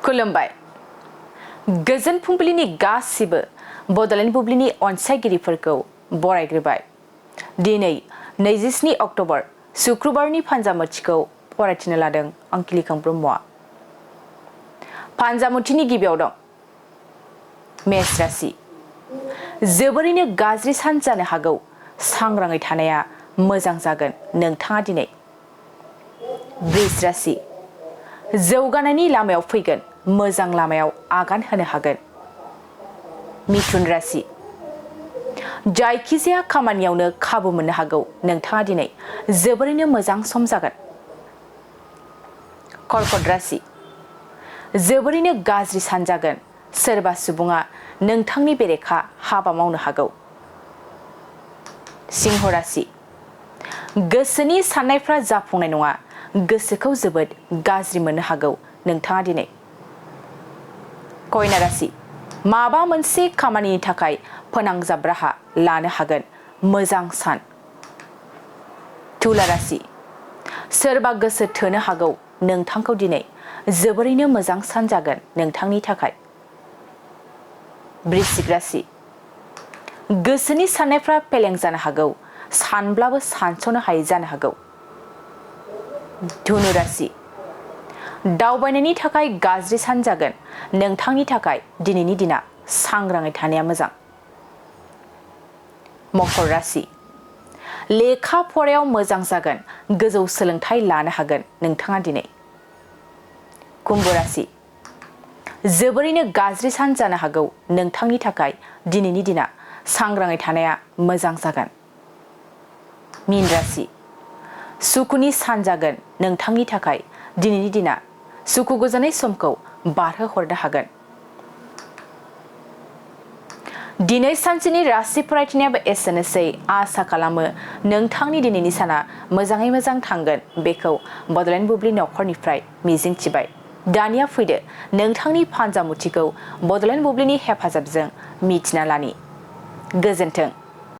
खुलुमबाय गोजोन फुंबिलिनि गासिबो बड'लेण्ड बुब्लिनि अनसायगिरिफोरखौ बरायग्रोबाय दिनै 27 अक्ट'बर शुक्रबारनि फान्जामुथिखौ फरायथिनो लादों आं किलिखां ब्रह्मआ फान्जामुथिनि गिबियाव दं मेष राशि जोबोरैनो गाज्रि सान जानो हागौ सांग्राङै थानाया मोजां जागोन नोंथाङा दिनै वृष राशि जौगानायनि लामायाव फैगोन मोजां लामायाव आगान होनो हागोन मिथुन राशि जायखिजाया खामानियावनो खाबु मोननो हागौ नोंथाङा दिनै जोबोरैनो मोजां सम जागोन कर्कट राशि जोबोरैनो गाज्रि सान जागोन सोरबा सुबुङा नोंथांनि बेरेखा हाबा मावनो हागौ सिंह राशि गोसोनि साननायफ्रा जाफुंनाय नङा गोसोखौ जोबोद गाज्रि मोननो हागौ नोंथाङा दिनै कन्या राशि माबा मोनसे खामानिनि थाखाय फोनांजाब राहा लानो हागोन मोजां सान तुला राशि सोरबा गोसो थोनो हागौ नोंथांखौ दिनै जोबोरैनो मोजां सान जागोन नोंथांनि थाखाय वृश्चिक राशि गोसोनि साननायफ्रा फेलें जानो हागौ सानब्लाबो सानस'नो हायै जानो हागौ धनु राशि दावबायनायनि थाखाय गाज्रि सान जागोन नोंथांनि थाखाय दिनैनि दिना सांग्राङै थानाया मोजां मकर राशि लेखा फरायाव मोजां जागोन गोजौ सोलोंथाइ लानो हागोन नोंथाङा दिनै कुम्भ राशि जोबोरैनो गाज्रि सान जानो हागौ नोंथांनि थाखाय दिनैनि दिना सांग्राङै थानाया मोजां जागोन मीन राशि सुखुनि सान जागोन नोंथांनि थाखाय दिनैनि दिना सुखु गोजोननाय समखौ बारहोहरनो हागोन दिनै सानसेनि राशि फरायथिनायाबो एसेनोसै आसा खालामो नोंथांनि दिनैनि साना मोजाङै मोजां थांगोन बेखौ बड'लेण्ड बुब्लि नखरनिफ्राय मिजिंथिबाय दानिया फैदो नोंथांनि फान्जामुथिखौ बड'लेण्ड बुब्लिनि हेफाजाबजों मिथिना लानि गोजोन्थों।